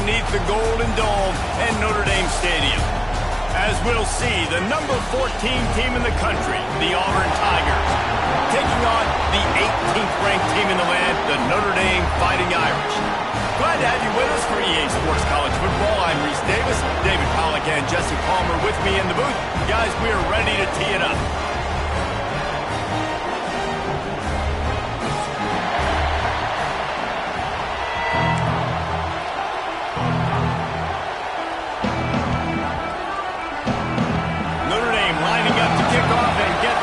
beneath the Golden Dome and Notre Dame Stadium. As we'll see, the number 14 team in the country, the Auburn Tigers, taking on the 18th ranked team in the land, the Notre Dame Fighting Irish. Glad to have you with us for EA Sports College Football. I'm Reese Davis, David Pollack and Jesse Palmer with me in the booth. Guys, we are ready to tee it up.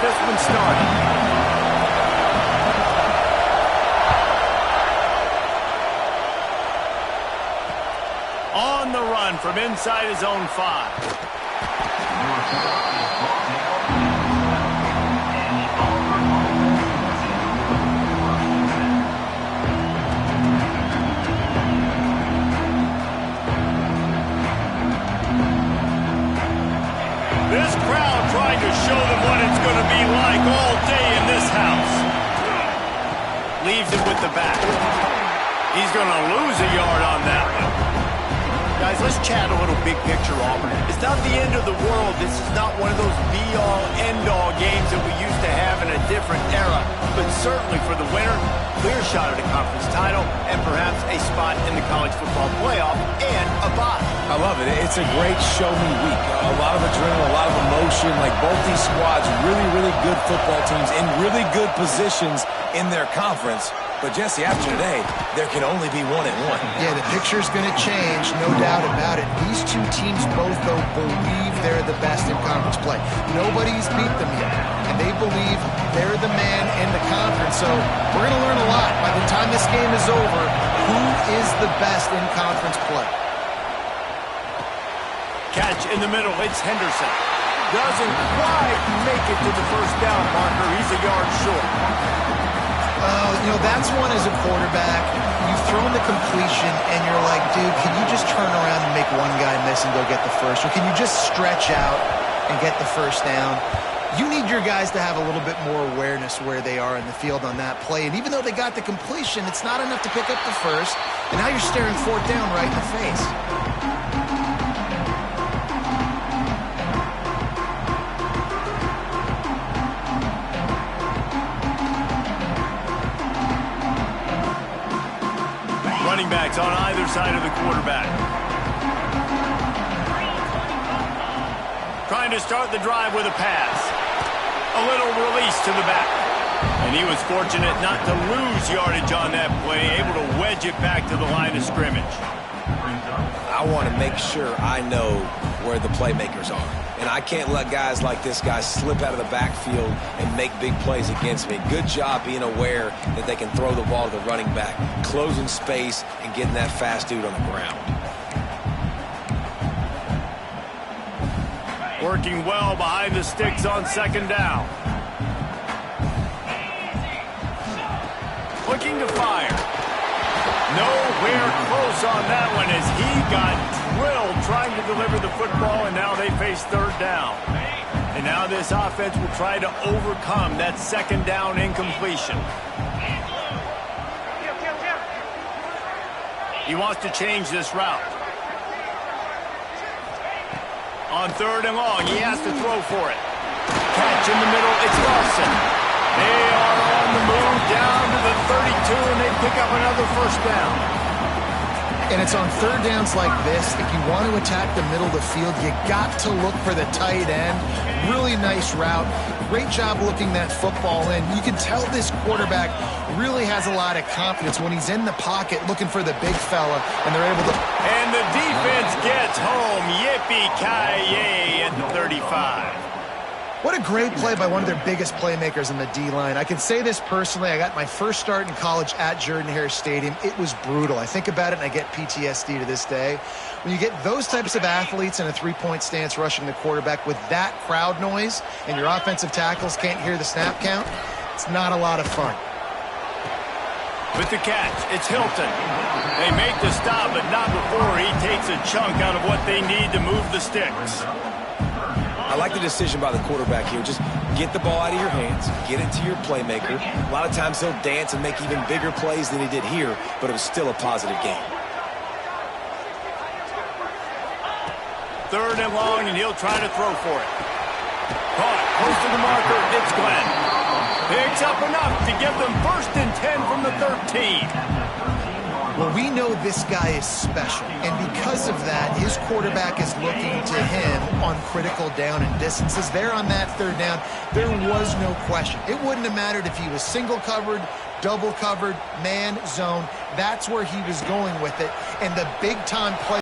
This one started. On the run from inside his own 5. This crowd trying to show them what it's going to be like all day in this house. Leaves it with the back. He's going to lose a yard on that one. Guys, let's chat a little big picture, Auburn. It's not the end of the world. This is not one of those be-all, end-all games that we used to have in a different era. But certainly for the winner, clear shot at a conference title and perhaps a spot in the college football playoff and a bye. I love it. It's a great show-me week. A lot of adrenaline, a lot of emotion. Like both these squads, really, really good football teams in really good positions in their conference. But, Jesse, after today, there can only be 1-1. Yeah, the picture's going to change, no doubt about it. These two teams both, though, believe they're the best in conference play. Nobody's beat them yet, and they believe they're the man in the conference. So we're going to learn a lot. By the time this game is over, who is the best in conference play? Catch in the middle. It's Henderson. Doesn't quite make it to the first down marker. He's a yard short. That's one as a quarterback. You've thrown the completion, and you're like, dude, can you just turn around and make one guy miss and go get the first? Or can you just stretch out and get the first down? You need your guys to have a little bit more awareness where they are in the field on that play. And even though they got the completion, it's not enough to pick up the first. And now you're staring fourth down right in the face. Running backs on either side of the quarterback. Trying to start the drive with a pass. A little release to the back. And he was fortunate not to lose yardage on that play, able to wedge it back to the line of scrimmage. I want to make sure I know where the playmakers are. And I can't let guys like this guy slip out of the backfield and make big plays against me. Good job being aware that they can throw the ball to the running back, closing space and getting that fast dude on the ground. Working well behind the sticks on second down. Looking to fire. Nowhere close on that one as he got drilled trying to deliver the football, and now they face third down. And now this offense will try to overcome that second down incompletion. He wants to change this route. On third and long, he has to throw for it. Catch in the middle, it's Lawson. They are on the move down to the 32, and they pick up another first down. And it's on third downs like this. If you want to attack the middle of the field, you got to look for the tight end. Really nice route. Great job looking that football in. You can tell this quarterback really has a lot of confidence when he's in the pocket looking for the big fella, and they're able to... And the defense gets home. Yippee-ki-yay at the 35. What a great play by one of their biggest playmakers in the D-line. I can say this personally. I got my first start in college at Jordan-Hare Stadium. It was brutal. I think about it, and I get PTSD to this day. When you get those types of athletes in a three-point stance rushing the quarterback with that crowd noise and your offensive tackles can't hear the snap count, it's not a lot of fun. With the catch, it's Hilton. They make the stop, but not before he takes a chunk out of what they need to move the sticks. I like the decision by the quarterback here. Just get the ball out of your hands, get it to your playmaker. A lot of times he'll dance and make even bigger plays than he did here, but it was still a positive game. 3rd and long, and he'll try to throw for it. Caught, close to the marker, it's Glenn. Picks up enough to give them 1st and 10 from the 13. Well, we know this guy is special, and because of that, his quarterback is looking to him on critical down and distances. There on that 3rd down, there was no question. It wouldn't have mattered if he was single covered, double covered, man, zone. That's where he was going with it, and the big-time play.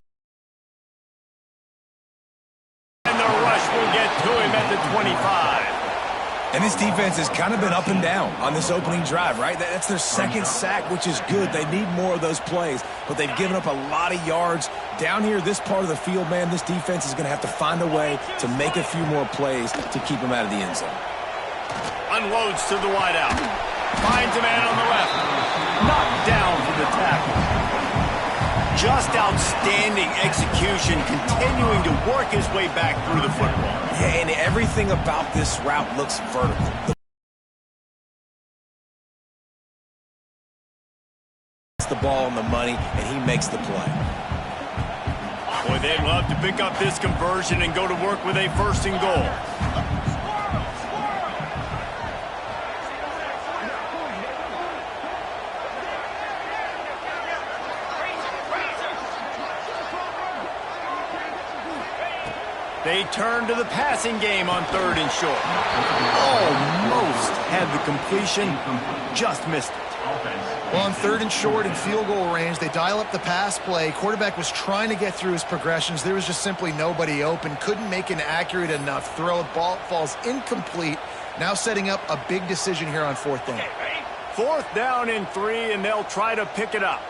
And the rush will get to him at the 25. And this defense has kind of been up and down on this opening drive, right? That's their 2nd sack, which is good. They need more of those plays, but they've given up a lot of yards. Down here, this part of the field, man, this defense is going to have to find a way to make a few more plays to keep them out of the end zone. Unloads to the wideout. Finds a man on the left. Knocked down for the tackle. Just outstanding execution, continuing to work his way back through the football. Yeah, and everything about this route looks vertical. The ball on the money, and he makes the play. Boy, they'd love to pick up this conversion and go to work with a 1st and goal. They turn to the passing game on 3rd and short. Almost had the completion, just missed it. Well, on 3rd and short and field goal range, they dial up the pass play. Quarterback was trying to get through his progressions. There was just simply nobody open. Couldn't make an accurate enough throw. Ball falls incomplete. Now setting up a big decision here on 4th down. 4th down and 3, and they'll try to pick it up.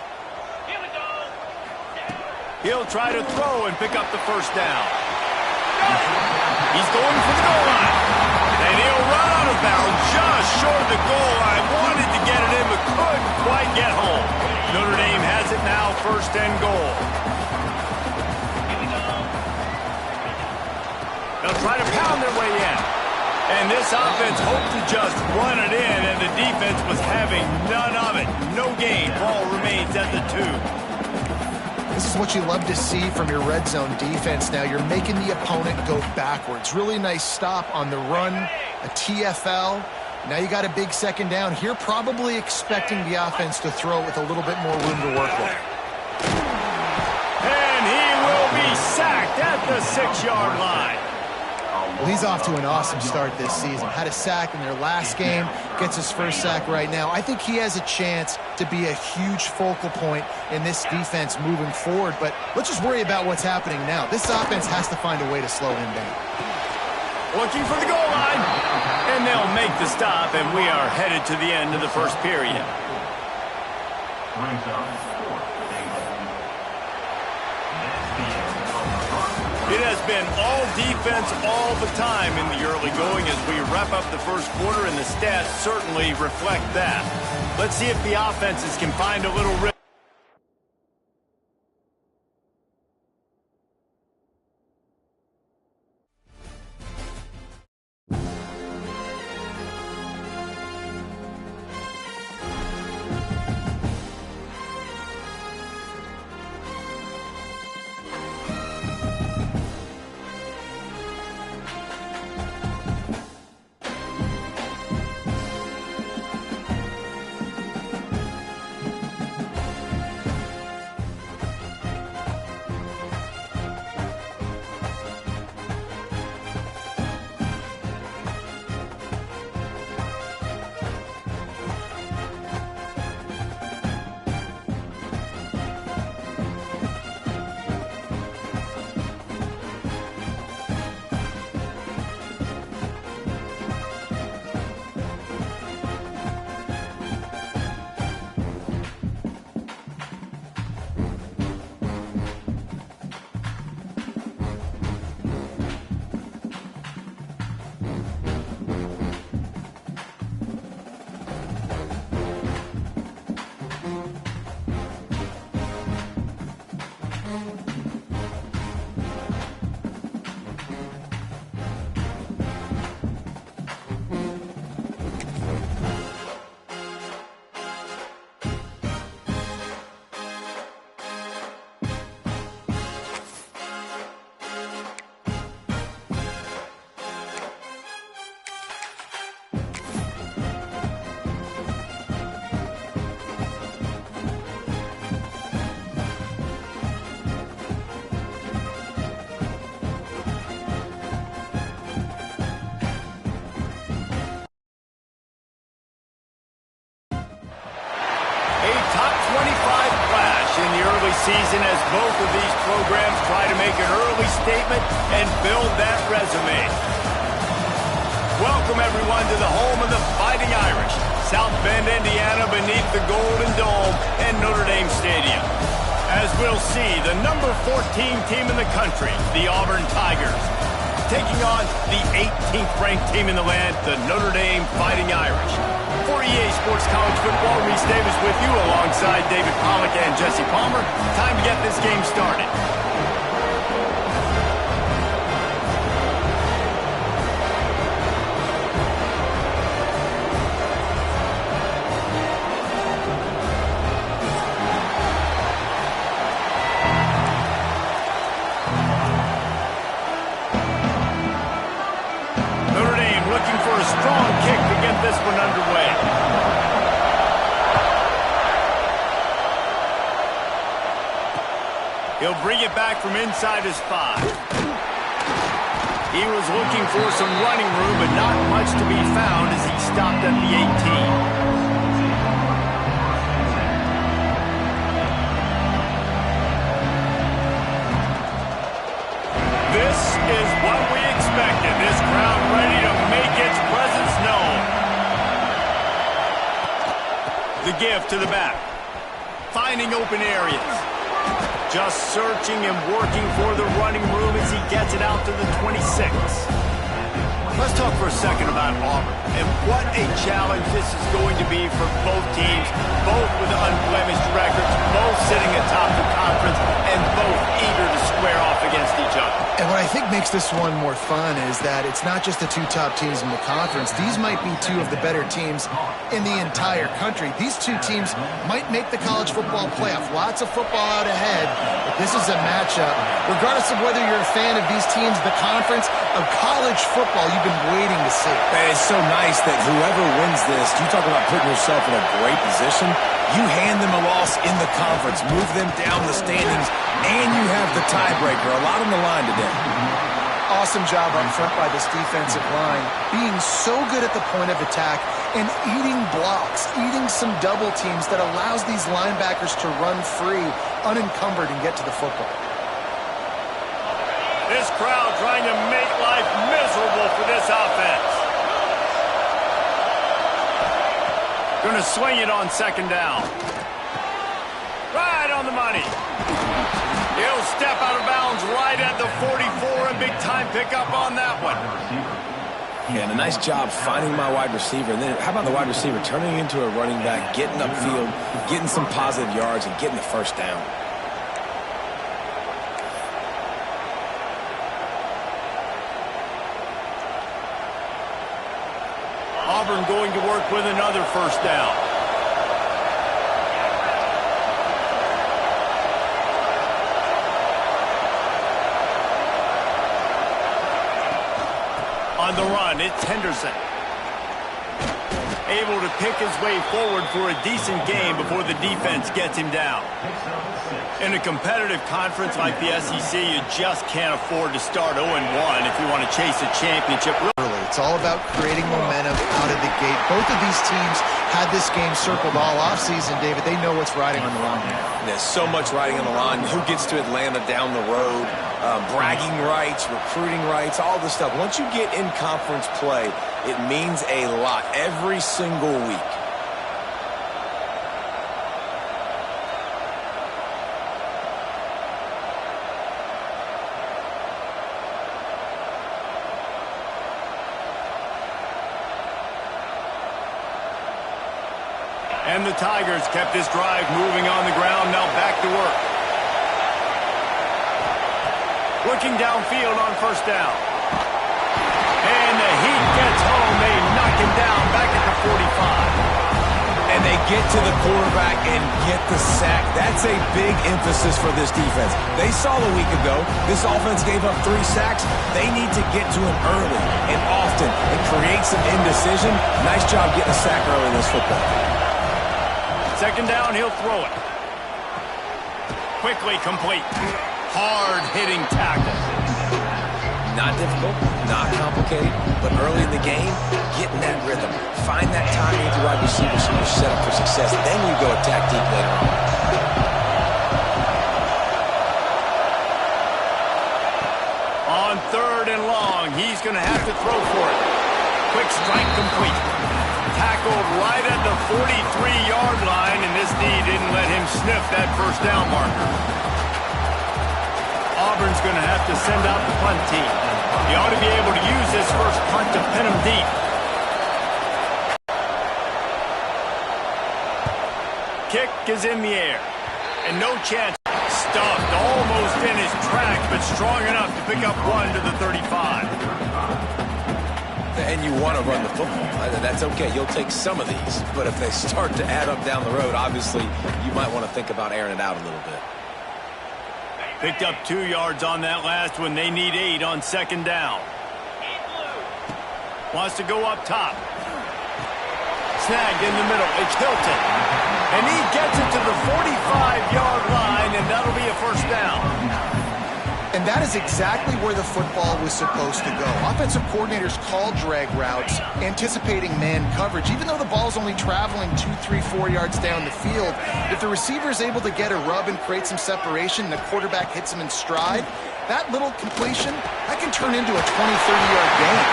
He'll try to throw and pick up the 1st down. He's going for the goal line. And he'll run out of bounds just short of the goal line. Wanted to get it in, but couldn't quite get home. Notre Dame has it now, 1st and goal. They'll try to pound their way in. And this offense hoped to just run it in, and the defense was having none of it. No gain. Ball remains at the 2. This is what you love to see from your red zone defense now. You're making the opponent go backwards. Really nice stop on the run, a TFL. Now you got a big 2nd down. Here probably expecting the offense to throw with a little bit more room to work with. And he will be sacked at the 6-yard line. Well, he's off to an awesome start this season. Had a sack in their last game, gets his 1st sack right now. I think he has a chance to be a huge focal point in this defense moving forward, but let's just worry about what's happening now. This offense has to find a way to slow him down. Looking for the goal line, and they'll make the stop, and we are headed to the end of the 1st period. It has been all defense all the time in the early going as we wrap up the 1st quarter, and the stats certainly reflect that. Let's see if the offenses can find a little rhythm. clash in the early season as both of these programs try to make an early statement and build that resume. Welcome, everyone, to the home of the Fighting Irish, South Bend, Indiana, beneath the Golden Dome and Notre Dame Stadium. As we'll see, the number 14 team in the country, the Auburn Tigers, taking on the 18th ranked team in the land, the Notre Dame Fighting Irish. For EA Sports College Football, Reese Davis with you alongside David Pollack and Jesse Palmer. Time to get this game started. This one underway. He'll bring it back from inside his 5. He was looking for some running room, but not much to be found as he stopped at the 18. This is what we expected. This crowd ready to make its presence known. The give to the back. Finding open areas. Just searching and working for the running room as he gets it out to the 26. Let's talk for a second about Auburn and what a challenge this is going to be for both teams, both with unblemished records, both sitting atop the conference, and both eager to square off against each other. And what I think makes this one more fun is that it's not just the two top teams in the conference. These might be two of the better teams in the entire country. These two teams might make the college football playoff. Lots of football out ahead, but this is a matchup. Regardless of whether you're a fan of these teams, the conference, of college football you've been waiting to see. Man, it's so nice that whoever wins this, you talk about putting yourself in a great position. You hand them a loss in the conference, move them down the standings, and you have the tiebreaker. A lot on the line today. Awesome job up front by this defensive line, being so good at the point of attack and eating blocks, eating some double teams that allows these linebackers to run free, unencumbered, and get to the football. This crowd trying to make life miserable for this offense. Going to swing it on second down. Right on the money. He'll step out of bounds right at the 44, and big time pickup on that one. Yeah, and a nice job finding my wide receiver. And then how about the wide receiver turning into a running back, getting upfield, getting some positive yards, and getting the first down. Auburn going to work with another first down. On the run, it's Henderson. Able to pick his way forward for a decent game before the defense gets him down. In a competitive conference like the SEC, you just can't afford to start 0-1 if you want to chase a championship. It's all about creating momentum out of the gate. Both of these teams had this game circled all offseason, David. They know what's riding on the line. There's so much riding on the line. Who gets to Atlanta down the road? Bragging rights, recruiting rights, all this stuff. Once you get in conference play, it means a lot every single week. And the Tigers kept this drive moving on the ground, now back to work. Looking downfield on first down. And the heat gets home. They knock him down back at the 45. And they get to the quarterback and get the sack. That's a big emphasis for this defense. They saw a week ago, this offense gave up 3 sacks. They need to get to him early and often and create some indecision. Nice job getting a sack early in this football. Second down, he'll throw it. Quickly complete. Hard-hitting tackle. Not difficult, not complicated, but early in the game, getting that rhythm. Find that timing with the wide receiver so you're set up for success. Then you go attack deep later on. quick strike complete. Tackled right at the 43-yard line, and this knee didn't let him sniff that first down marker. Auburn's going to have to send out the punt team. He ought to be able to use this first punt to pin him deep. Kick is in the air, and no chance. Stuffed almost in his tracks, but strong enough to pick up one to the 35. And you want to run the football. That's okay. You'll take some of these. But if they start to add up down the road, obviously, you might want to think about airing it out a little bit. Picked up 2 yards on that last one. They need 8 on second down. Wants to go up top. Snagged in the middle. It's Hilton. And he gets it to the 45-yard line, and that'll be a first down. And that is exactly where the football was supposed to go. Offensive coordinators call drag routes, anticipating man coverage. Even though the ball's only traveling 2, 3, 4 yards down the field, if the receiver is able to get a rub and create some separation and the quarterback hits him in stride, that little completion, that can turn into a 20, 30-yard gain.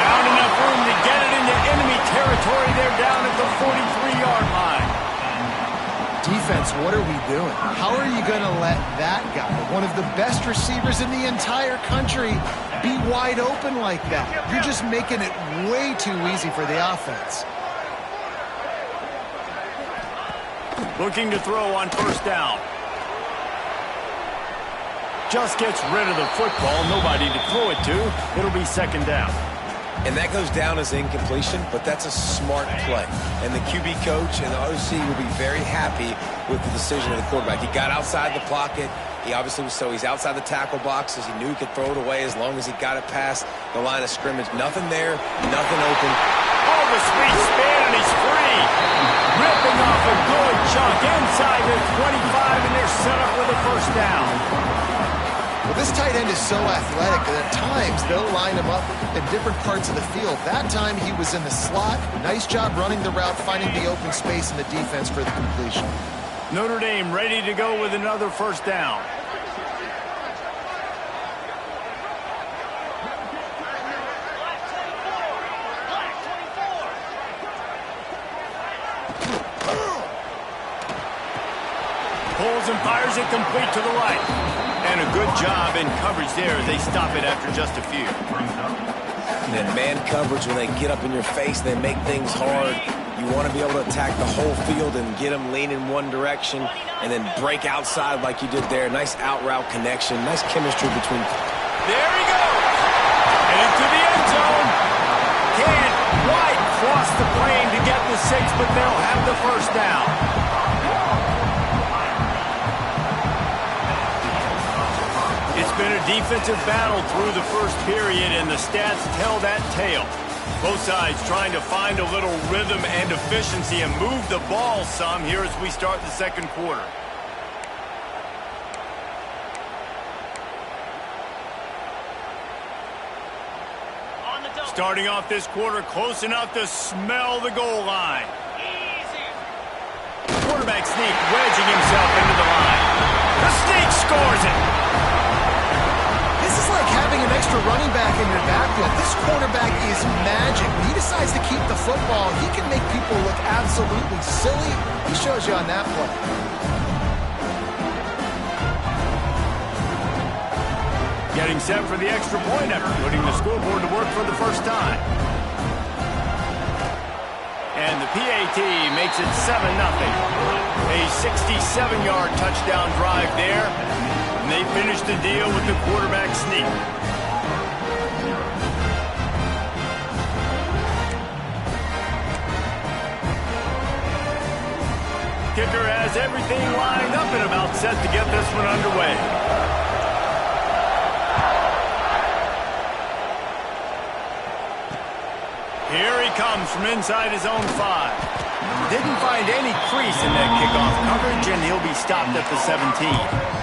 Found enough room to get it into enemy territory. They're down at the 43-yard line. Defense, what are we doing? How are you going to let that guy, one of the best receivers in the entire country, be wide open like that? You're just making it way too easy for the offense. Looking to throw on first down. Just gets rid of the football. Nobody to throw it to. It'll be second down. And that goes down as incompletion, but that's a smart play. And the QB coach and the OC will be very happy with the decision of the quarterback. He got outside the pocket. He's outside the tackle box as he knew he could throw it away as long as he got it past the line of scrimmage. Nothing there, nothing open. Oh, the speed span, and he's free. Ripping off a good chunk inside the 25, and they're set up with a first down. Well, this tight end is so athletic that at times they'll line him up in different parts of the field. That time he was in the slot. Nice job running the route, finding the open space in the defense for the completion. Notre Dame ready to go with another first down. Pulls and fires it complete to the right. And a good job in coverage there as they stop it after just a few. And then man coverage, when they get up in your face, they make things hard. You want to be able to attack the whole field and get them leaning one direction and then break outside like you did there. Nice out route connection. Nice chemistry between. There he goes. And into the end zone. Can't quite cross the plane to get the 6, but they'll have the first down. It's been a defensive battle through the first period, and the stats tell that tale. Both sides trying to find a little rhythm and efficiency and move the ball some here as we start the second quarter. Starting off this quarter close enough to smell the goal line. Quarterback sneak wedging himself into the line. The sneak scores it. This is like having an extra running back in your backfield. This quarterback is magic. When he decides to keep the football, he can make people look absolutely silly. He shows you on that play. Getting set for the extra point after putting the scoreboard to work for the first time. And the PAT makes it 7-0. A 67-yard touchdown drive there. And they finish the deal with the quarterback sneak. Kicker has everything lined up and about set to get this one underway. Here he comes from inside his own 5. Didn't find any crease in that kickoff coverage, and he'll be stopped at the 17.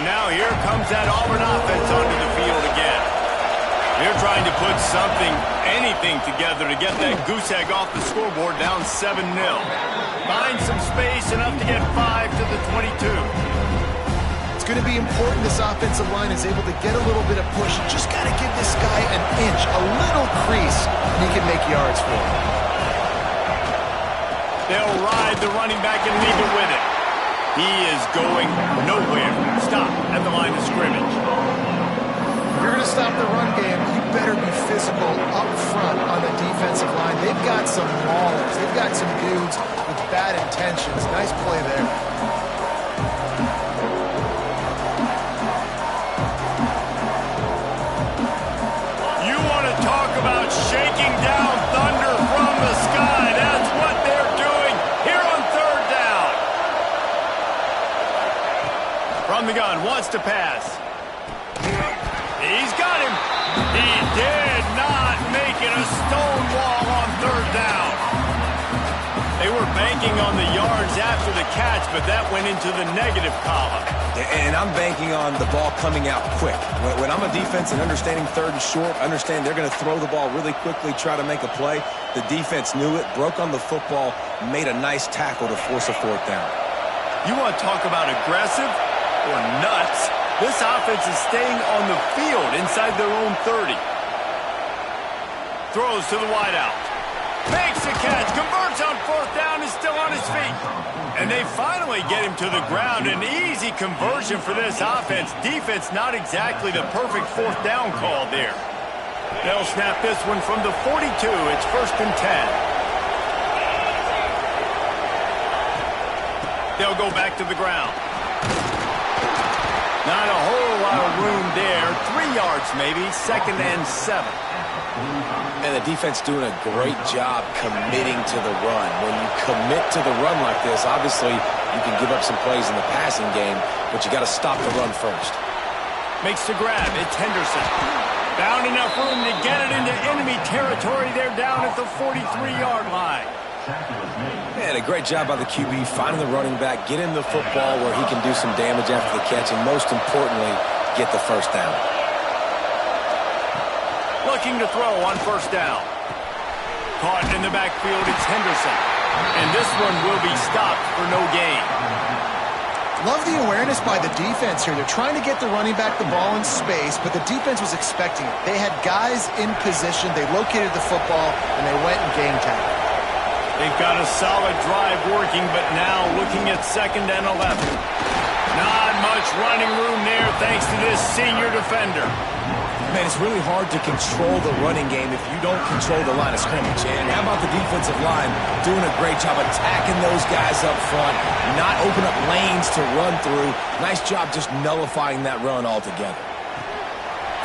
Now here comes that Auburn offense onto the field again. They're trying to put anything together to get that goose egg off the scoreboard, down 7-0. Find some space, enough to get 5 to the 22. It's going to be important this offensive line is able to get a little bit of push. You just got to give this guy an inch, a little crease, and he can make yards for him. They'll ride the running back and leave it with it. He is going nowhere. Stop at the line of scrimmage. If you're going to stop the run game, you better be physical up front on the defensive line. They've got some maulers. They've got some dudes with bad intentions. Nice play there. You want to talk about shaking down thunder from the sky. That's what they're doing here on third down. From the gun, wants to pass. He's got him. He did not make it a stone wall on third down. They were banking on the yards after the catch, but that went into the negative column. And I'm banking on the ball coming out quick. When I'm a defense and understanding third and short, understand they're going to throw the ball really quickly, try to make a play. The defense knew it, broke on the football, made a nice tackle to force a fourth down. You want to talk about aggressive or nuts? This offense is staying on the field inside their own 30. Throws to the wideout. Makes a catch. Converts on fourth down. Is still on his feet. And they finally get him to the ground. An easy conversion for this offense. Defense not exactly the perfect fourth down call there. They'll snap this one from the 42. It's 1st and 10. They'll go back to the ground. Not a whole lot of room there. 3 yards maybe. 2nd and 7. And the defense doing a great job committing to the run. When you commit to the run like this, obviously you can give up some plays in the passing game, but you got to stop the run first. Makes the grab. It's Henderson. Found enough room to get it into enemy territory. They're down at the 43-yard line. Man, a great job by the QB finding the running back, get him the football where he can do some damage after the catch, and most importantly, get the first down. Looking to throw on 1st down. Caught in the backfield, it's Henderson. And this one will be stopped for no gain. Love the awareness by the defense here. They're trying to get the running back the ball in space, but the defense was expecting it. They had guys in position. They located the football, and they went and game tackle. They've got a solid drive working, but now looking at 2nd and 11. Not much running room there thanks to this senior defender. Man, it's really hard to control the running game if you don't control the line of scrimmage. And how about the defensive line doing a great job attacking those guys up front, not open up lanes to run through. Nice job just nullifying that run altogether.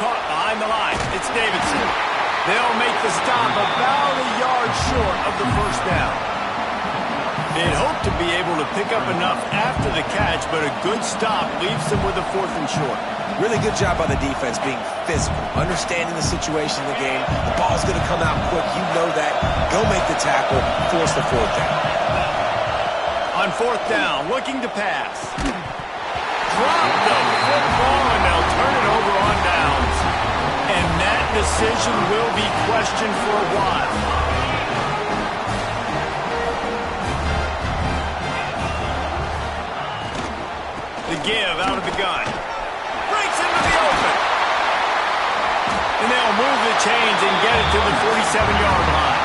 Caught behind the line. It's Davidson. They'll make the stop about a yard short of the 1st down. They'd hoped to be able to pick up enough after the catch, but a good stop leaves them with a 4th and short. Really good job by the defense being physical, understanding the situation in the game. The ball's going to come out quick. You know that. Go make the tackle, force the 4th down. On 4th down, looking to pass. Drop the football, and they'll turn it over on downs. And that decision will be questioned for a while. The give out of the gun. Breaks into the open. And they'll move the chains and get it to the 47-yard line.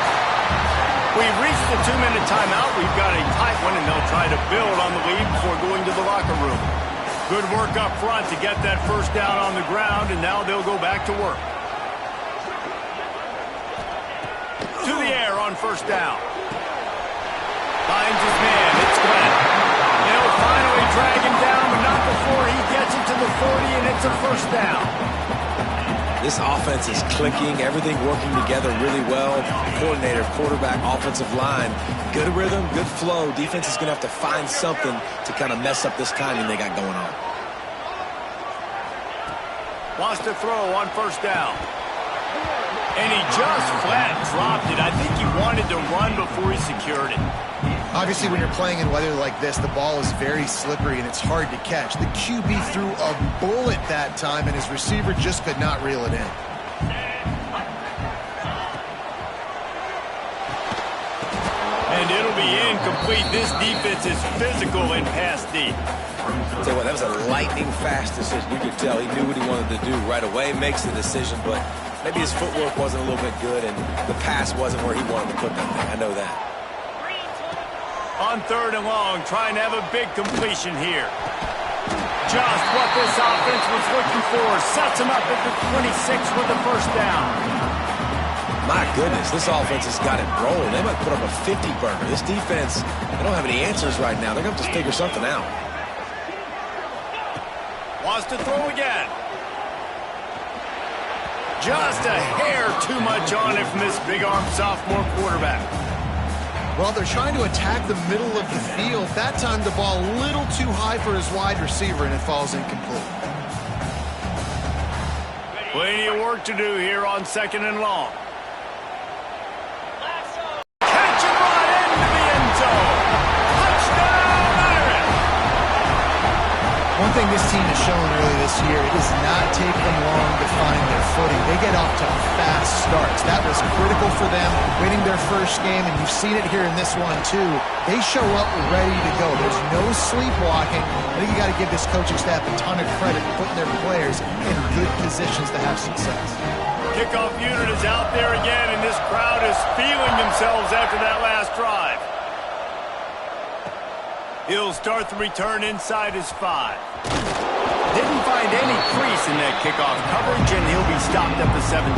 We've reached the 2-minute timeout. We've got a tight one, and they'll try to build on the lead before going to the locker room. Good work up front to get that 1st down on the ground, and now they'll go back to work. To the air on 1st down. Finds his man. It's Glenn. They'll finally drag him down, but not before he gets it to the 40, and it's a 1st down. This offense is clicking, everything working together really well. Coordinator, quarterback, offensive line, good rhythm, good flow. Defense is going to have to find something to kind of mess up this timing they got going on. Wants to throw on 1st down. And he just flat dropped it. I think he wanted to run before he secured it. Obviously, when you're playing in weather like this, the ball is very slippery and it's hard to catch. The QB threw a bullet that time, and his receiver just could not reel it in. And it'll be incomplete. This defense is physical and pass deep. I'll tell you what, that was a lightning-fast decision. You could tell he knew what he wanted to do right away, makes the decision, but maybe his footwork wasn't a little bit good, and the pass wasn't where he wanted to put that thing. I know that. On 3rd and long, trying to have a big completion here. Just what this offense was looking for. Sets him up at the 26 with the first down. My goodness, this offense has got it rolling. They might put up a 50-burger. This defense, they don't have any answers right now. They're going to have to figure something out. Wants to throw again. Just a hair too much on it from this big-arm sophomore quarterback. Well, they're trying to attack the middle of the field. That time the ball a little too high for his wide receiver, and it falls incomplete. Plenty of work to do here on 2nd and long. One thing this team has shown early this year, it does not take them long to find their footing. They get off to fast starts. That was critical for them, winning their first game, and you've seen it here in this one too. They show up ready to go. There's no sleepwalking. I think you got to give this coaching staff a ton of credit for putting their players in good positions to have success. Kickoff unit is out there again, and this crowd is feeling themselves after that last drive. He'll start the return inside his 5. Didn't find any crease in that kickoff coverage, and he'll be stopped at the 17.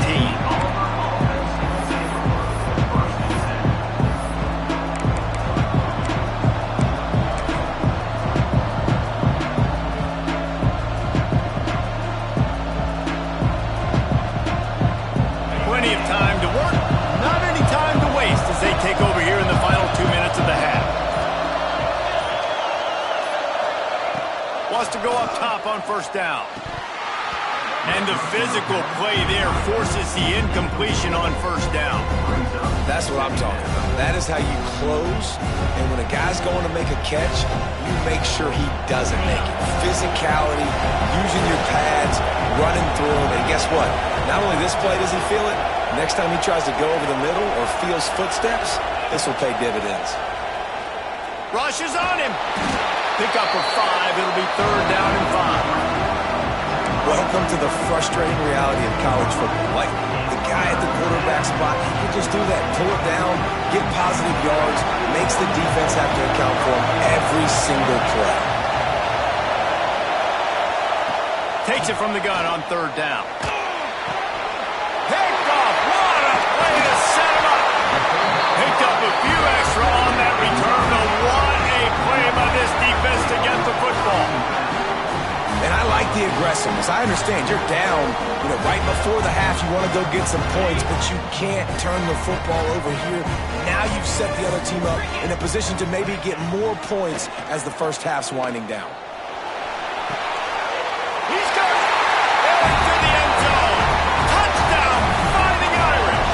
Plenty of time to work, not any time to waste as they take over here in the final 2 minutes of the half. Wants to go up top on 1st down. And the physical play there forces the incompletion on 1st down. That's what I'm talking about. That is how you close. And when a guy's going to make a catch, you make sure he doesn't make it. Physicality, using your pads, running through them. And guess what? Not only this play does he feel it, next time he tries to go over the middle or feels footsteps, this will pay dividends. Rushes on him. Pick up a 5. It'll be 3rd down and 5. Welcome to the frustrating reality of college football. Like, the guy at the quarterback spot, he can just do that. Pull it down, get positive yards, makes the defense have to account for him every single play. Takes it from the gun on 3rd down. Picked off. What a play to set him up. Picked up a few extra on that return. What a play by this defense to get the football. And I like the aggressiveness. I understand you're down, right before the half. You want to go get some points, but you can't turn the football over here. Now you've set the other team up in a position to maybe get more points as the first half's winding down. He's got it. Into the end zone. Touchdown, Fighting Irish.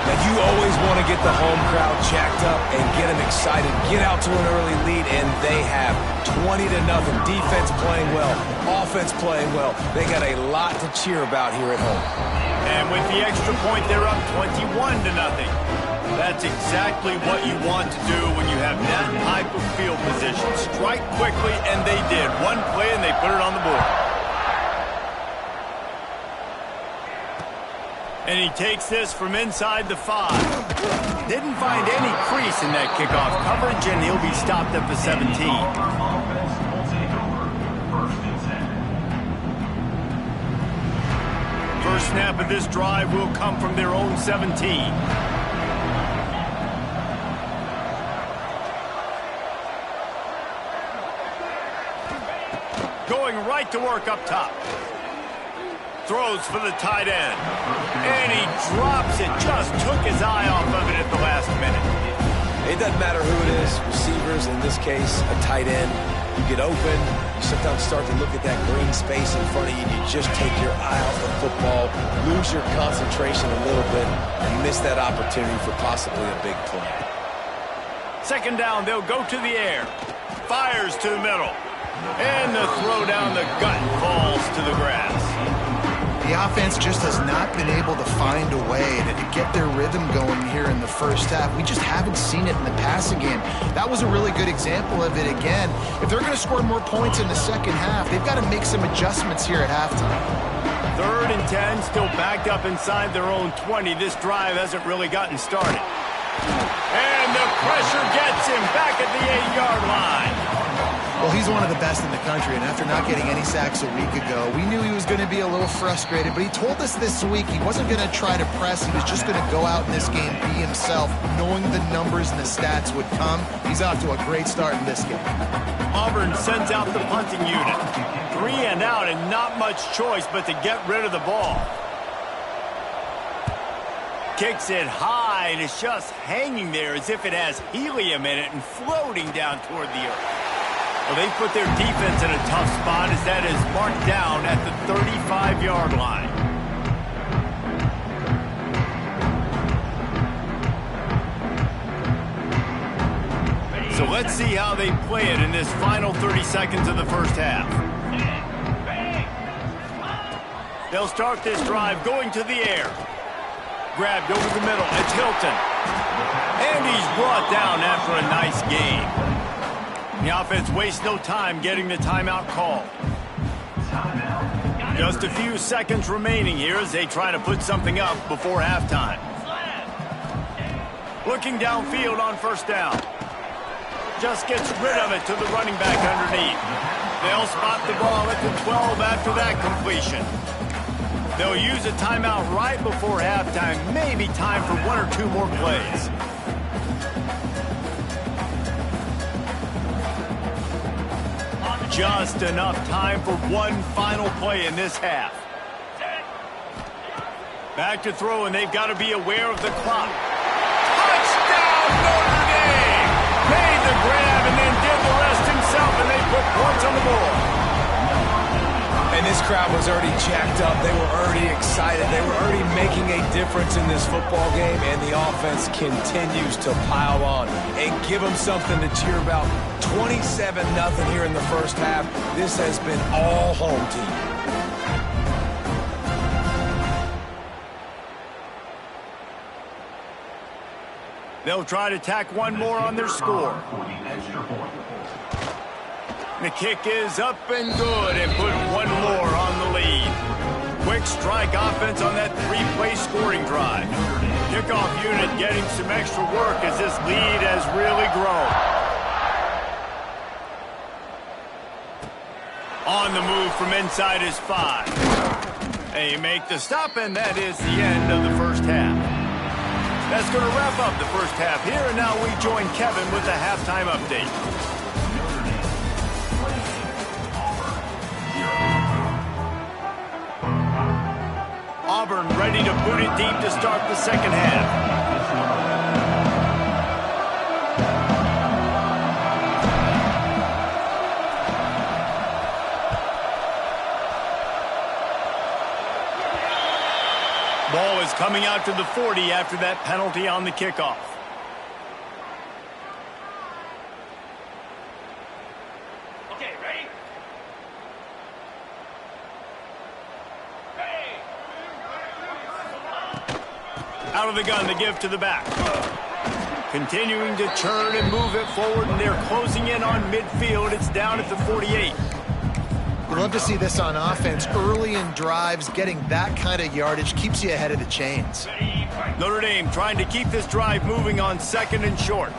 Now you always want to get the home crowd jacked up and get them excited. Get out to an early lead, and they have 20-0. Defense playing well, offense playing well. They got a lot to cheer about here at home. And with the extra point, they're up 21-0. That's exactly what you want to do when you have that type of field position. Strike quickly, and they did. One play, and they put it on the board. And he takes this from inside the 5. Didn't find any crease in that kickoff coverage, and he'll be stopped at the 17. First snap of this drive will come from their own 17. Going right to work up top. Throws for the tight end. And he drops it. Just took his eye off of it at the last minute. It doesn't matter who it is. Receivers, in this case, a tight end. You get open. You sometimes start to look at that green space in front of you, and you just take your eye off the football, lose your concentration a little bit, and miss that opportunity for possibly a big play. 2nd down, they'll go to the air. Fires to the middle. And the throw down the gut falls to the grass. The offense just has not been able to find a way to get their rhythm going here in the first half. We just haven't seen it in the passing game. That was a really good example of it again. If they're going to score more points in the second half, they've got to make some adjustments here at halftime. 3rd and 10, still backed up inside their own 20. This drive hasn't really gotten started. And the pressure gets him back at the 8-yard line. Well, he's one of the best in the country, and after not getting any sacks a week ago, we knew he was going to be a little frustrated, but he told us this week he wasn't going to try to press. He was just going to go out in this game, be himself, knowing the numbers and the stats would come. He's off to a great start in this game. Auburn sends out the punting unit. 3 and out, and not much choice but to get rid of the ball. Kicks it high, and it's just hanging there as if it has helium in it and floating down toward the earth. Well, they put their defense in a tough spot as that is marked down at the 35-yard line. So let's see how they play it in this final 30 seconds of the first half. They'll start this drive going to the air. Grabbed over the middle. It's Hilton. And he's brought down after a nice game. The offense wastes no time getting the timeout call. Just a few seconds remaining here as they try to put something up before halftime. Looking downfield on first down. Just gets rid of it to the running back underneath. They'll spot the ball at the 12 after that completion. They'll use a timeout right before halftime. Maybe time for 1 or 2 more plays. Just enough time for one final play in this half. Back to throw, and they've got to be aware of the clock. Touchdown, Notre Dame! Made the grab and then did the rest himself, and they put points on the board. And this crowd was already jacked up. They were already excited. They were already making a difference in this football game, and the offense continues to pile on and give them something to cheer about. 27-0 here in the first half. This has been all home team. They'll try to tack one more on their score. The kick is up and good and put one more on the lead. Quick strike offense on that 3-play scoring drive. Kickoff unit getting some extra work as this lead has really grown. On the move from inside his 5. They make the stop, and that is the end of the first half. That's going to wrap up the first half here, and now we join Kevin with the halftime update. Auburn ready to boot it deep to start the second half. Ball is coming out to the 40 after that penalty on the kickoff. Okay, ready? Out of the gun, the give to the back. Continuing to turn and move it forward, and they're closing in on midfield. It's down at the 48. We'd love to see this on offense. Early in drives, getting that kind of yardage keeps you ahead of the chains. Notre Dame trying to keep this drive moving on 2nd and short.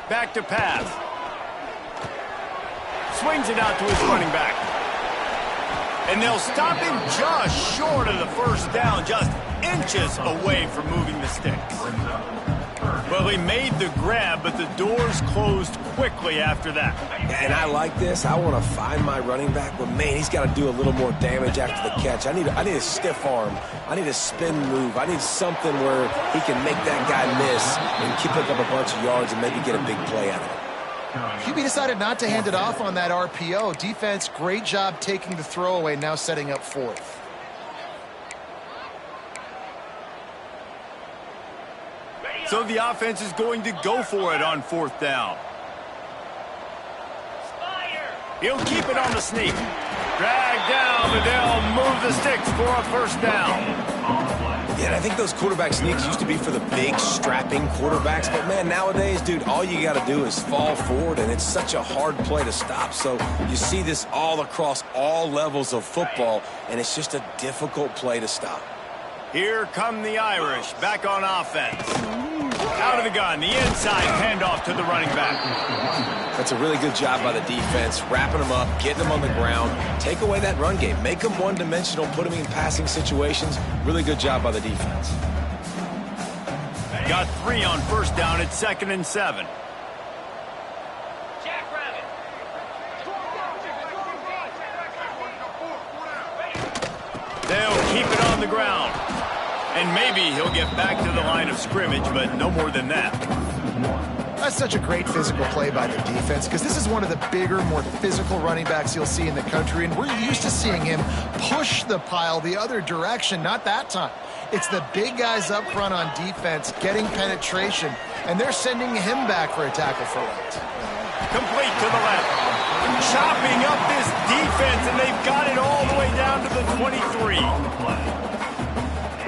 Back to pass. Swings it out to his running back. And they'll stop him just short of the first down, just inches away from moving the sticks. Well, he made the grab, but the doors closed quickly after that. And I like this. I want to find my running back, but man, he's got to do a little more damage after the catch. I need a stiff arm. I need a spin move. I need something where he can make that guy miss and keep up a bunch of yards and maybe get a big play out of it. QB decided not to hand it off on that RPO. Defense, great job taking the throwaway, now setting up 4th. So the offense is going to go for it on 4th down. He'll keep it on the sneak. Drag down, but they'll move the sticks for a first down. Yeah, and I think those quarterback sneaks used to be for the big, strapping quarterbacks. But, man, nowadays, dude, all you got to do is fall forward, and it's such a hard play to stop. So you see this all across all levels of football, and it's just a difficult play to stop. Here come the Irish, back on offense. Out of the gun, the inside handoff to the running back. That's a really good job by the defense, wrapping them up, getting them on the ground. Take away that run game. Make them one-dimensional, put them in passing situations. Really good job by the defense. Got 3 on first down at 2nd and 7. They'll keep it on the ground. And maybe he'll get back to the line of scrimmage, but no more than that. That's such a great physical play by the defense because this is one of the bigger, more physical running backs you'll see in the country, and we're used to seeing him push the pile the other direction. Not that time. It's the big guys up front on defense getting penetration, and they're sending him back for a tackle for left. Complete to the left. Chopping up this defense, and they've got it all the way down to the 23.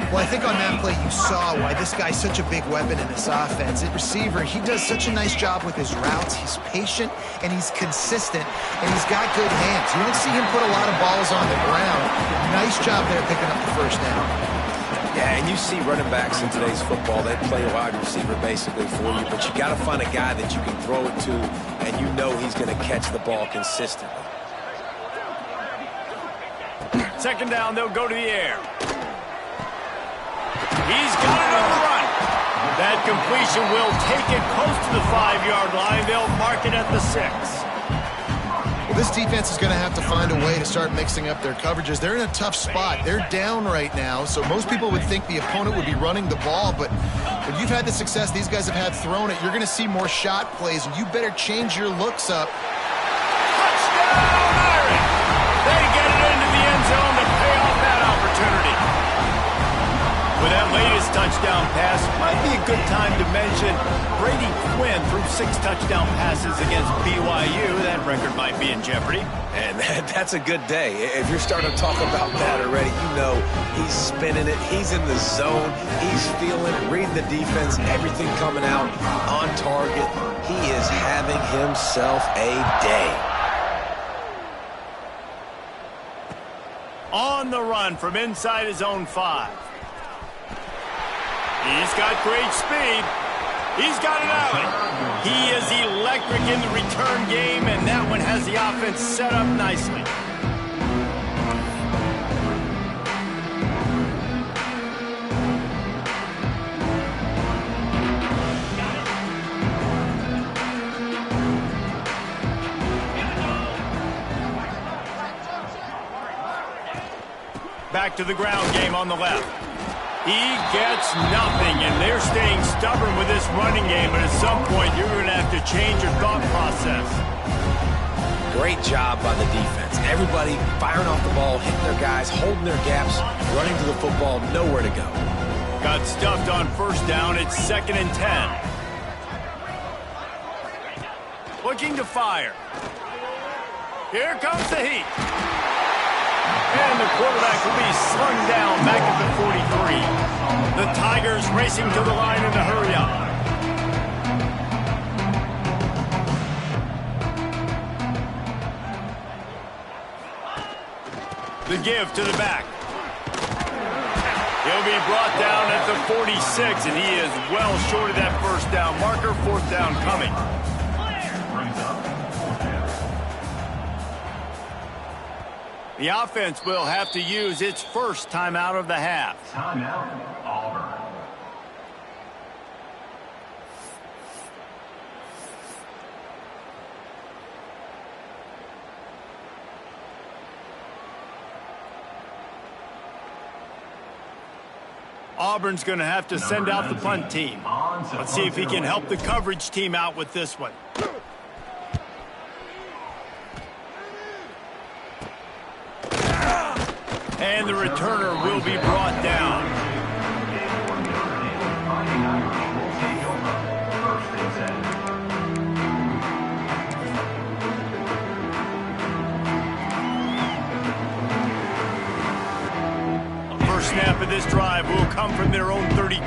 Well, I think on that play you saw why this guy's such a big weapon in this offense. At receiver, he does such a nice job with his routes. He's patient, and he's consistent, and he's got good hands. You don't see him put a lot of balls on the ground. Nice job there picking up the first down. Yeah, and you see running backs in today's football, they play a wide receiver basically for you, but you got to find a guy that you can throw it to, and you know he's going to catch the ball consistently. 2nd down, they'll go to the air. He's got it on the run. That completion will take it close to the 5-yard line. They'll mark it at the 6. Well, this defense is going to have to find a way to start mixing up their coverages. They're in a tough spot. They're down right now, so most people would think the opponent would be running the ball, but when you've had the success these guys have had throwing it, you're going to see more shot plays, and you better change your looks up. Touchdown, Irish! They get it into the end zone to pay off that opportunity. With that latest touchdown pass, might be a good time to mention Brady Quinn threw 6 touchdown passes against BYU. That record might be in jeopardy. And that's a good day. If you're starting to talk about that already, you know he's spinning it. He's in the zone. He's feeling it, reading the defense, everything coming out on target. He is having himself a day. On the run from inside his own 5. He's got great speed. He's got an alley. He is electric in the return game, and that one has the offense set up nicely. Back to the ground game on the left. He gets nothing, and they're staying stubborn with this running game, but at some point you're going to have to change your thought process. Great job by the defense. Everybody firing off the ball, hitting their guys, holding their gaps, running to the football, nowhere to go. Got stuffed on first down. It's 2nd and 10. Looking to fire. Here comes the heat. And the quarterback will be slung down back at the 43. The Tigers racing to the line in a hurry up. The give to the back. He'll be brought down at the 46, and he is well short of that first down marker. 4th down coming. The offense will have to use its first timeout of the half. Timeout, Auburn. Auburn's going to have to send out the punt team. Let's see if he can help the coverage team out with this one. And the returner will be brought down. of this drive will come from their own 32.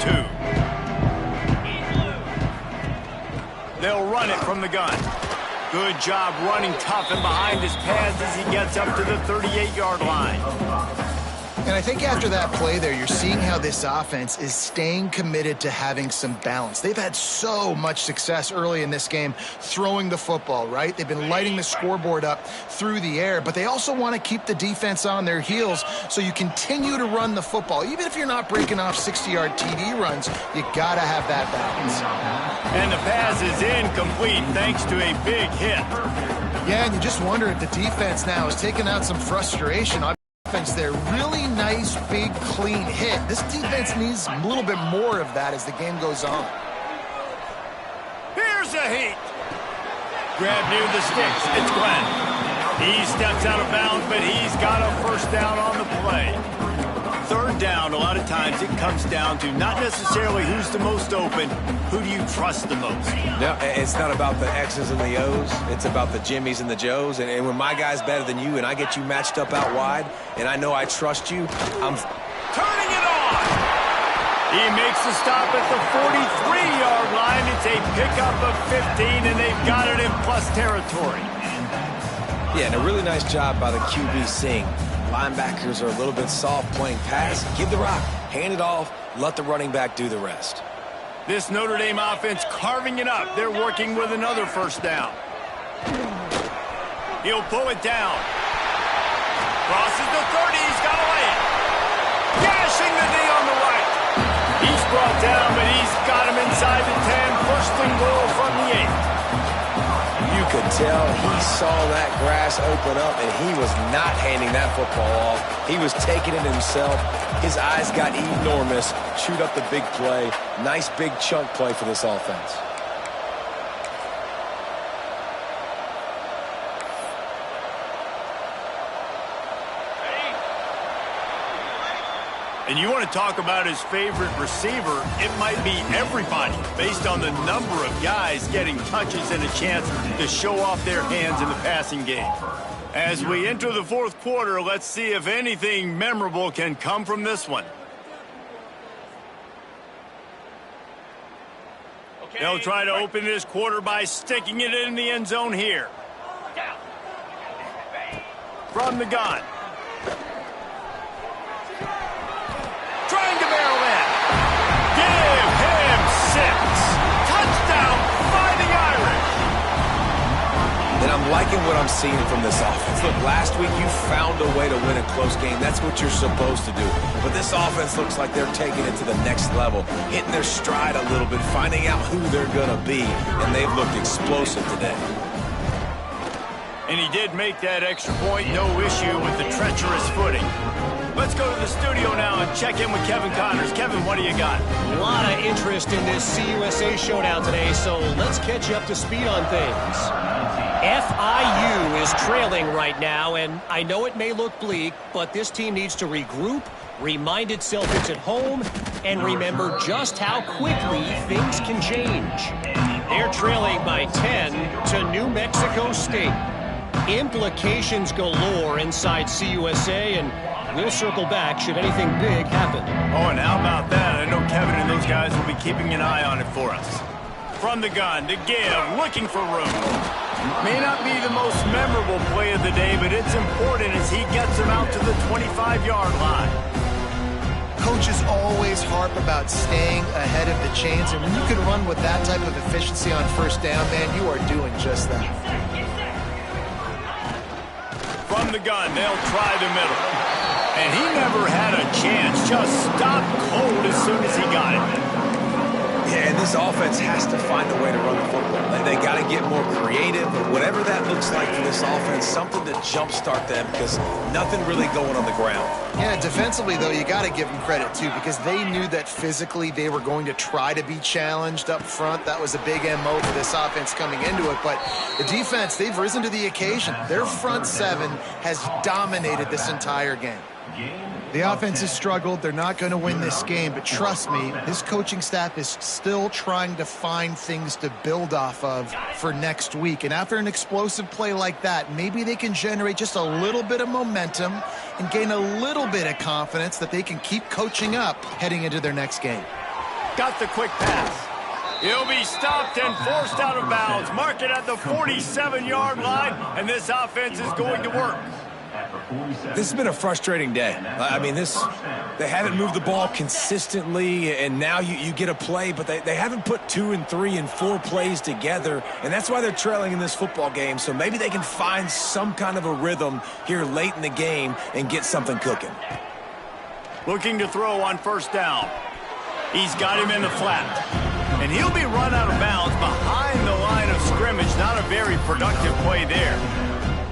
They'll run it from the gun. Good job running tough and behind his pads as he gets up to the 38-yard line. And I think after that play there, you're seeing how this offense is staying committed to having some balance. They've had so much success early in this game throwing the football, right? They've been lighting the scoreboard up through the air, but they also want to keep the defense on their heels so you continue to run the football. Even if you're not breaking off 60-yard TD runs, you got to have that balance. And the pass is incomplete thanks to a big hit. Yeah, and you just wonder if the defense now is taking out some frustration. Offense there, really nice, big, clean hit. This defense needs a little bit more of that as the game goes on. Here's a heat. Grab near the sticks. It's Glenn. He steps out of bounds, but he's got a first down on the play. Third down, a lot of times it comes down to not necessarily who's the most open, who do you trust the most? No, it's not about the X's and the O's. It's about the Jimmies and the Joes. And when my guy's better than you and I get you matched up out wide and I know I trust you, I'm turning it on. He makes the stop at the 43-yard line. It's a pickup of 15, and they've got it in plus territory. Yeah, and a really nice job by the QB seeing. Linebackers are a little bit soft playing pass. Give the rock, hand it off, let the running back do the rest. This Notre Dame offense carving it up. They're working with another first down. He'll pull it down. Crosses the 30. He's got to lay it. Gashing the knee on the right. He's brought down, but he's got him inside the 10. First and goal from the 8. You could tell he saw that grass open up, and he was not handing that football off. He was taking it himself. His eyes got enormous. Chewed up the big play. Nice big chunk play for this offense. And you want to talk about his favorite receiver, it might be everybody based on the number of guys getting touches and a chance to show off their hands in the passing game. As we enter the fourth quarter, let's see if anything memorable can come from this one. They'll try to open this quarter by sticking it in the end zone here. From the gun. Trying to barrel in. Give him 6. Touchdown by the Irish. And I'm liking what I'm seeing from this offense. Look, last week you found a way to win a close game. That's what you're supposed to do. But this offense looks like they're taking it to the next level, hitting their stride a little bit, finding out who they're going to be. And they've looked explosive today. And he did make that extra point. No issue with the treacherous footing. Let's go to the studio now and check in with Kevin Connors. Kevin, what do you got? A lot of interest in this CUSA showdown today, so let's catch you up to speed on things. FIU is trailing right now, and I know it may look bleak, but this team needs to regroup, remind itself it's at home, and remember just how quickly things can change. They're trailing by 10 to New Mexico State. Implications galore inside CUSA, and we'll circle back should anything big happen. Oh, and how about that? I know Kevin and those guys will be keeping an eye on it for us. From the gun to give, looking for room. May not be the most memorable play of the day, but it's important as he gets him out to the 25-yard line. Coaches always harp about staying ahead of the chains, and when you can run with that type of efficiency on first down, man, you are doing just that. From the gun, they'll try the middle. And he never had a chance, just stopped cold as soon as he got it. Yeah, and this offense has to find a way to run the football. They got to get more creative, but whatever that looks like for this offense, something to jumpstart them because nothing really going on the ground. Yeah, defensively, though, you got to give them credit, too, because they knew that physically they were going to try to be challenged up front. That was a big MO for this offense coming into it, but the defense, they've risen to the occasion. Their front seven has dominated this entire game. The offense has struggled. They're not going to win this game, but trust me, his coaching staff is still trying to find things to build off of for next week. And after an explosive play like that, maybe they can generate just a little bit of momentum and gain a little bit of confidence that they can keep coaching up heading into their next game. Got the quick pass. He'll be stopped and forced out of bounds. Mark it at the 47-yard line, and this offense is going to work. This has been a frustrating day. I mean, they haven't moved the ball consistently, and now you get a play, but they haven't put 2 and 3 and 4 plays together, and that's why they're trailing in this football game. So maybe they can find some kind of a rhythm here late in the game and get something cooking. Looking to throw on first down. He's got him in the flat. And he'll be run out of bounds behind the line of scrimmage. Not a very productive play there.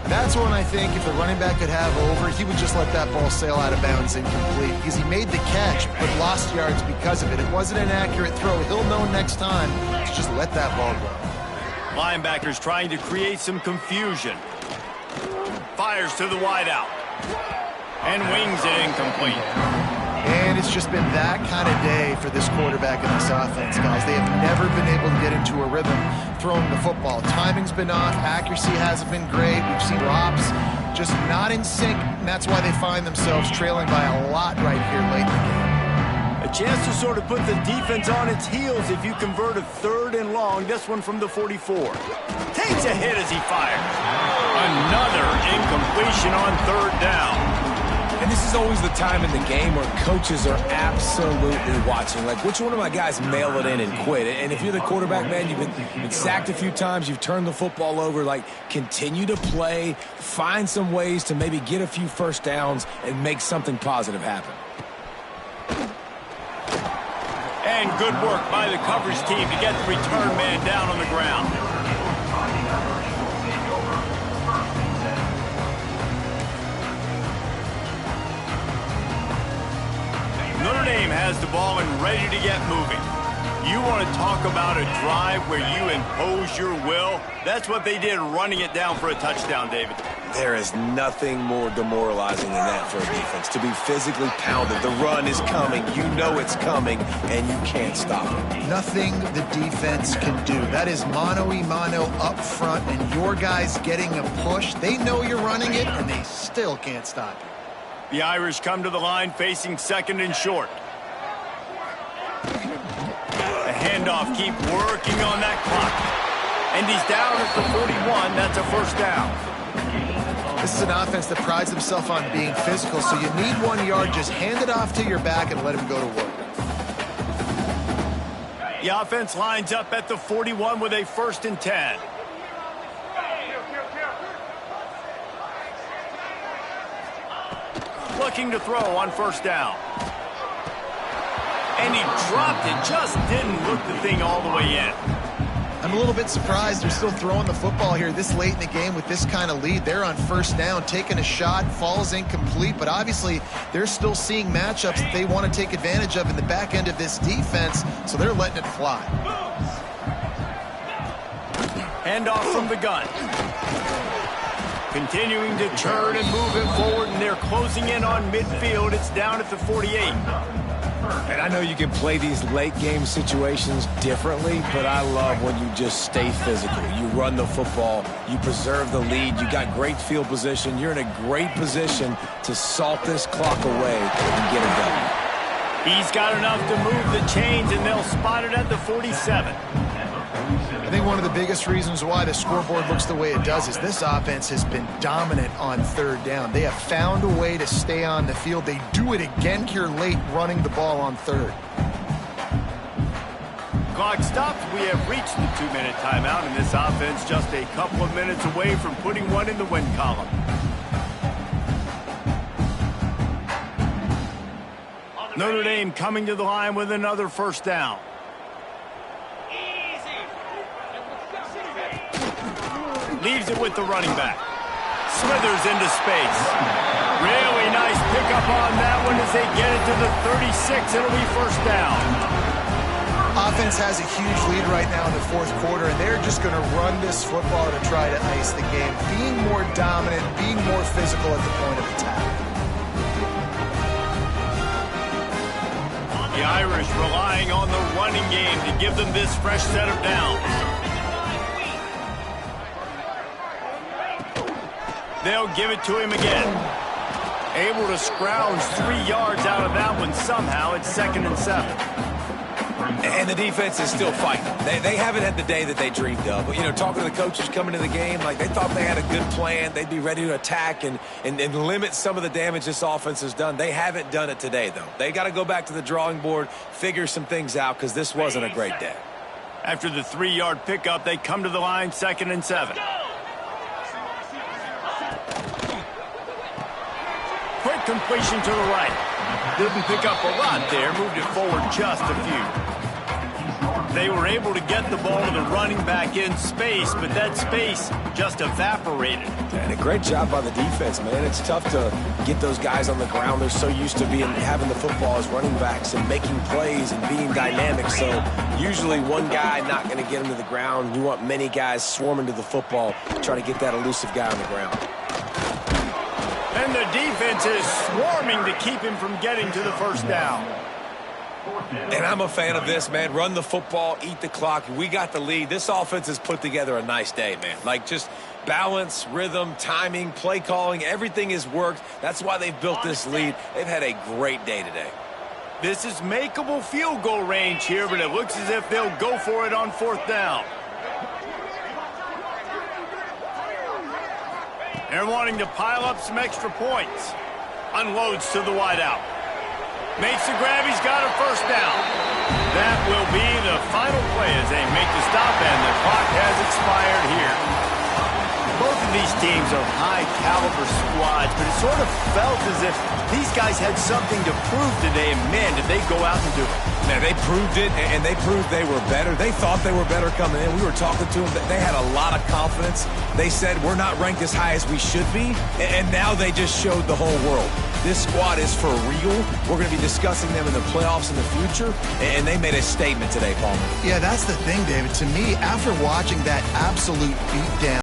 That's one I think if the running back could have over, he would just let that ball sail out of bounds incomplete because he made the catch but lost yards because of it. It wasn't an accurate throw. He'll know next time to just let that ball go. Linebackers trying to create some confusion. Fires to the wideout. And wings it incomplete. And it's just been that kind of day for this quarterback and this offense, guys. They have never been able to get into a rhythm throwing the football. Timing's been off. Accuracy hasn't been great. We've seen drops just not in sync, and that's why they find themselves trailing by a lot right here late in the game. A chance to sort of put the defense on its heels if you convert a 3rd and long. This one from the 44. Takes a hit as he fires. Another incompletion on 3rd down. And this is always the time in the game where coaches are absolutely watching. Like, which one of my guys mail it in and quit? And if you're the quarterback, man, you've been sacked a few times, you've turned the football over, like, continue to play, find some ways to maybe get a few first downs and make something positive happen. And good work by the coverage team to get the return man down on the ground. Notre Dame has the ball and ready to get moving. You want to talk about a drive where you impose your will? That's what they did, running it down for a touchdown, David. There is nothing more demoralizing than that for a defense. To be physically pounded. The run is coming. You know it's coming, and you can't stop it. Nothing the defense can do. That is mano-a-mano up front, and your guys getting a push. They know you're running it, and they still can't stop it. The Irish come to the line facing 2nd and short. The handoff, keep working on that clock. And he's down at the 41. That's a first down. This is an offense that prides themselves on being physical, so you need 1 yard. Just hand it off to your back and let him go to work. The offense lines up at the 41 with a 1st and 10. Looking to throw on first down. And he dropped it, just didn't look the thing all the way in. I'm a little bit surprised they're still throwing the football here this late in the game with this kind of lead. They're on first down, taking a shot, falls incomplete, but obviously they're still seeing matchups that they want to take advantage of in the back end of this defense, so they're letting it fly. Handoff from the gun. Continuing to turn and move it forward, and they're closing in on midfield. It's down at the 48. And I know you can play these late game situations differently, but I love when you just stay physical. You run the football, you preserve the lead, you got great field position, you're in a great position to salt this clock away and get it done. He's got enough to move the chains, and they'll spot it at the 47. I think one of the biggest reasons why the scoreboard looks the way it does is this offense has been dominant on 3rd down. They have found a way to stay on the field. They do it again here late, running the ball on 3rd. Clock stops. We have reached the 2-minute timeout, and this offense just a couple of minutes away from putting one in the win column. Notre Dame coming to the line with another first down. Leaves it with the running back. Smithers into space. Really nice pickup on that one as they get it to the 36. It'll be first down. Offense has a huge lead right now in the 4th quarter, and they're just going to run this football to try to ice the game. Being more dominant, being more physical at the point of attack. The Irish relying on the running game to give them this fresh set of downs. They'll give it to him again. Able to scrounge 3 yards out of that one somehow. It's 2nd and 7. And the defense is still fighting. They haven't had the day that they dreamed of. But, you know, talking to the coaches coming to the game, like they thought they had a good plan. They'd be ready to attack and limit some of the damage this offense has done. They haven't done it today, though. They got to go back to the drawing board, figure some things out, because this wasn't a great day. After the 3-yard pickup, they come to the line, 2nd and 7. Quick completion to the right. Didn't pick up a lot there, moved it forward just a few. They were able to get the ball to the running back in space, but that space just evaporated. And a great job by the defense, man. It's tough to get those guys on the ground. They're so used to having the football as running backs and making plays and being dynamic. So usually one guy not going to get him to the ground. You want many guys swarming to the football, trying to get that elusive guy on the ground. And the defense is swarming to keep him from getting to the first down. And I'm a fan of this, man. Run the football, eat the clock. We got the lead. This offense has put together a nice day, man. Like just balance, rhythm, timing, play calling, everything has worked. That's why they've built this lead. They've had a great day today. This is makeable field goal range here, but it looks as if they'll go for it on 4th down. They're wanting to pile up some extra points. Unloads to the wideout. Makes the grab. He's got a first down. That will be the final play as they make the stop, and the clock has expired here. Both of these teams are high-caliber squads, but it sort of felt as if these guys had something to prove today, and man, did they go out and do it. Now, they proved it, and they proved they were better. They thought they were better coming in. We were talking to them. They had a lot of confidence. They said, we're not ranked as high as we should be, and now they just showed the whole world. This squad is for real. We're going to be discussing them in the playoffs in the future, and they made a statement today, Palmer. Yeah, that's the thing, David. To me, after watching that absolute beatdown,